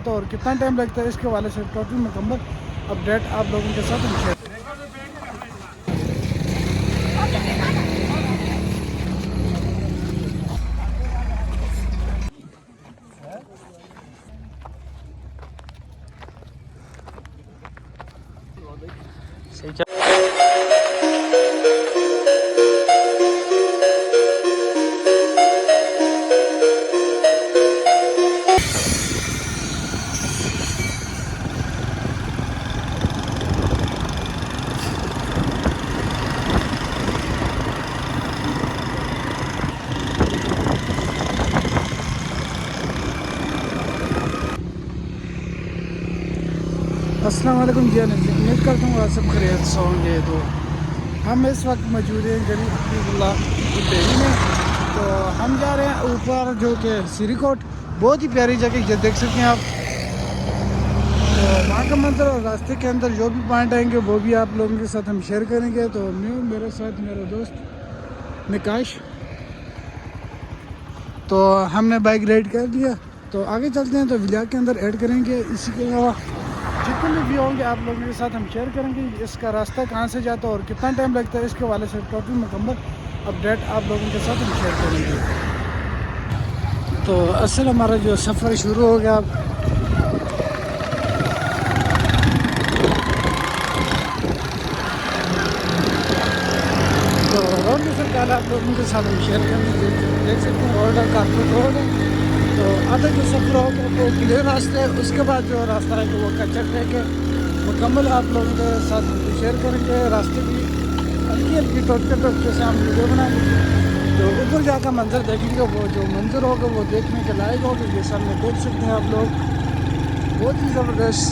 तो और कितना टाइम लगता है इसके वाले से टोटल मुकम्मल अपडेट आप लोगों के साथ हम शेयर। अस्सलाम वालेकुम जी, उम्मीद करता हूँ आप सब खैरियत से होंगे। तो हम इस वक्त मौजूद हैं गरीब हबीबुल्लाह की डेरी में। तो हम जा रहे हैं ऊपर जो कि सिरीकोट, बहुत ही प्यारी जगह ये देख सकते हैं आप। तो वहाँ का मंजर और रास्ते के अंदर जो भी पॉइंट आएंगे वो भी आप लोगों के साथ हम शेयर करेंगे। तो मैं मेरे साथ मेरा दोस्त निकाश, तो हमने बाइक राइड कर दिया। तो आगे चलते हैं, तो व्लॉग के अंदर ऐड करेंगे। इसी के अलावा जितने भी व्यू होंगे आप लोगों के साथ हम शेयर करेंगे। इसका रास्ता कहाँ से जाता है और कितना टाइम लगता है इसके वाले से टोटल मुकम्मल अपडेट आप लोगों के साथ हम शेयर करेंगे। तो असल हमारा जो सफ़र शुरू हो गया। तो रोड में सरकार आप लोगों के साथ हम शेयर करेंगे। देख सकते हैं रोड और कारपेट रोड है। तो आधा जो सफ़र होगा वो क्लियर रास्ता है, उसके बाद जो रास्ता है वो कच्चा ट्रैक है। मुकम्मल आप लोगों के साथ हम शेयर करेंगे। रास्ते की हल्की हल्की टोटके से हम वीडियो बनाएंगे। तो ऊपर जाकर मंजर देखेंगे, वो जो मंजर होगा वो देखने के लायक होगा। ये सामने देख सकते हैं आप लोग, बहुत ही ज़बरदस्त।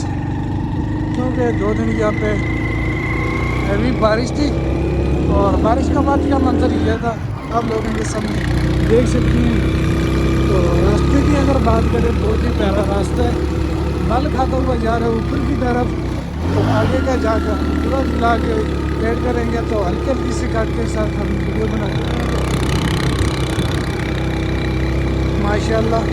क्योंकि 2 दिन यहाँ पे हैवी बारिश थी और बारिश का बाद का मंजर ये था आप लोगों के सामने देख सकते हैं। तो रास्ते की अगर बात करें, बहुत ही प्यारा रास्ता है। बल खाता हुआ जा रहा है ऊपर की तरफ। तो आगे का जाकर हम पूरा मिला के ऐड करेंगे। तो हल्की हल्की सी काट के साथ हम वीडियो बनाएंगे माशाल्लाह।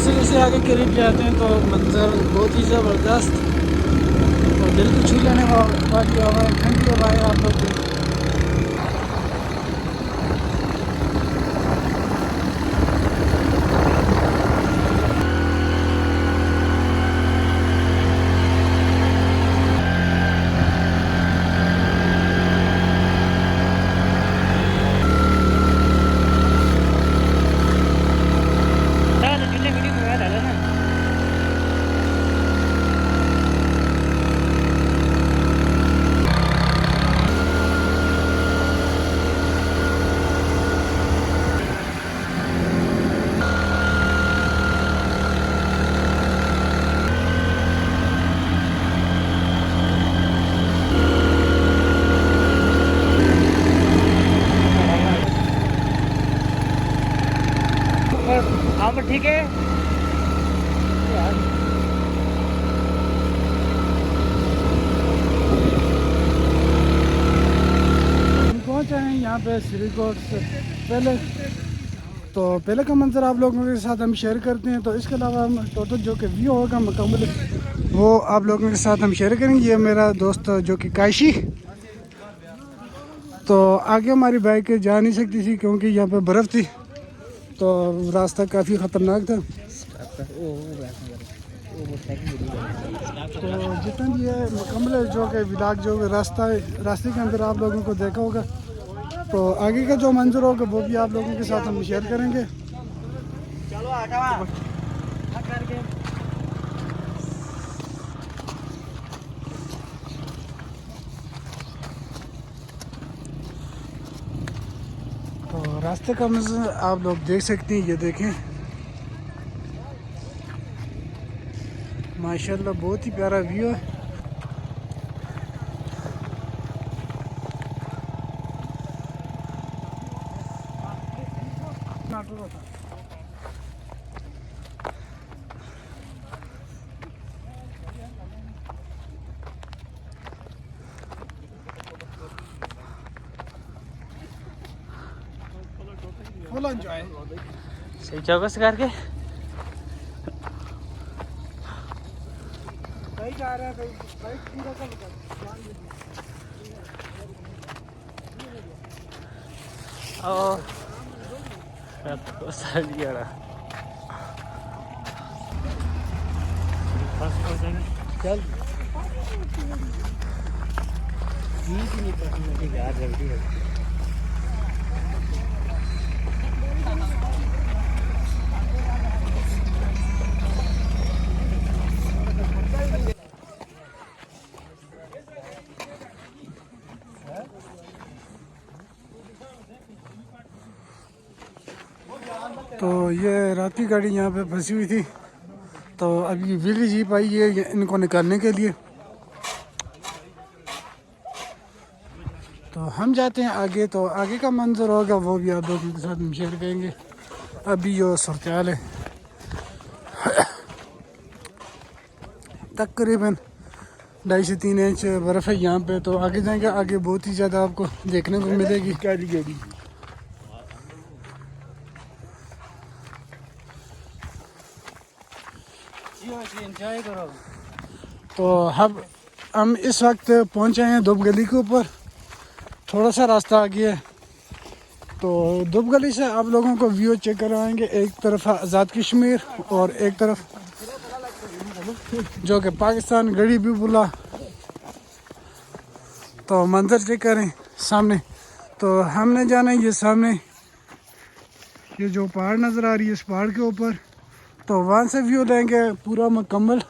जैसे आगे करीब जाते हैं तो मंजर बहुत ही ज़बरदस्त और दिल को छू लेने वाली हवाएं, ठंडी हवाएं आप लोग देखें। अब ठीक है। हम पहुँचे हैं यहाँ पे सिरीकोट से पहले। तो पहले का मंजर आप लोगों के साथ हम शेयर करते हैं। तो इसके अलावा हम टोटल जो कि व्यू होगा मुकम्मल वो आप लोगों के साथ हम शेयर करेंगे। ये मेरा दोस्त जो कि काशी। तो आगे हमारी बाइक जा नहीं सकती थी क्योंकि यहाँ पे बर्फ़ थी, तो रास्ता काफ़ी ख़तरनाक था। तो जितना भी है मुकम्मल जो कि व्लॉग जो रास्ते के अंदर आप लोगों को देखा होगा। तो आगे का जो मंजर होगा वो भी आप लोगों के साथ हम शेयर करेंगे। चलो आटा करके तो रास्ते का मंजर आप लोग देख सकते हैं, ये देखें माशाल्लाह बहुत ही प्यारा व्यू है। फुल एंजॉय सही चौकस करके कहीं जा रहे हैं, कहीं पूरा का और सारी यार चल नहीं पसंद यार जल्दी है। तो ये रात की गाड़ी यहाँ पे फंसी हुई थी, तो अभी विली जीप आई है इनको निकालने के लिए। तो हम जाते हैं आगे, तो आगे का मंजर होगा वो भी आप लोगों के साथ हम शेयर करेंगे। अभी जो सूरत है तकरीबन 2.5 से 3 इंच बर्फ़ है यहाँ पे। तो आगे जाएंगे, आगे बहुत ही ज़्यादा आपको देखने को मिलेगी काली गाड़ी। एंजॉय करो। तो हम इस वक्त पहुँचे हैं दुब गली के ऊपर, थोड़ा सा रास्ता आगे है। तो दुब गली से आप लोगों को व्यू चेक करवाएंगे। एक तरफ आज़ाद कश्मीर और एक तरफ जो कि पाकिस्तान गड़ी भी बुला। तो मंजर चेक करें सामने। तो हमने जाना है ये सामने, ये जो पहाड़ नज़र आ रही है इस पहाड़ के ऊपर, तो वहाँ से व्यू लेंगे पूरा मुकम्मल।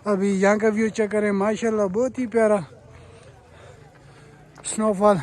अभी यहाँ का व्यू चेक करें, माशाल्लाह बहुत ही प्यारा स्नोफॉल।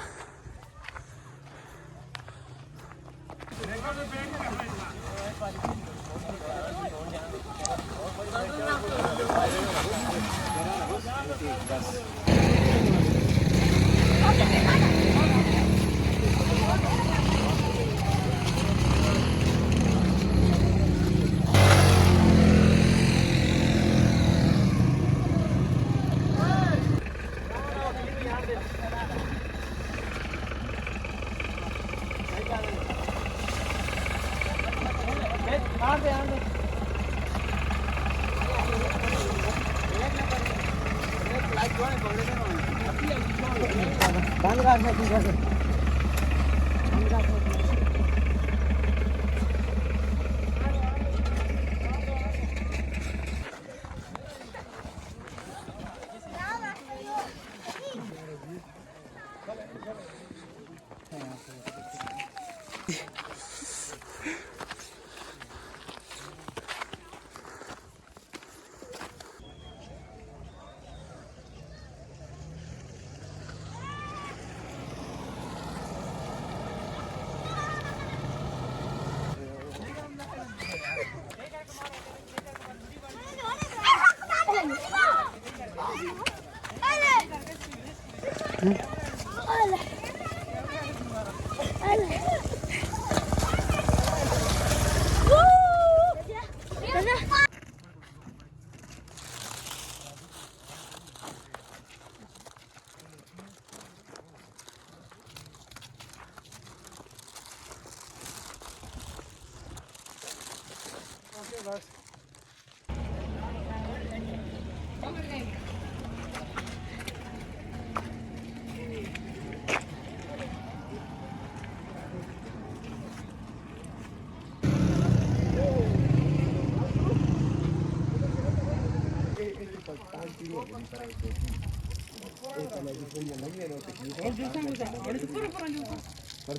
ਇਹ ਤਾਂ ਮੈਂ ਜਿੱਥੇ ਨਹੀਂ ਲੰਘੇ ਨਾ ਤਕਲੀਫ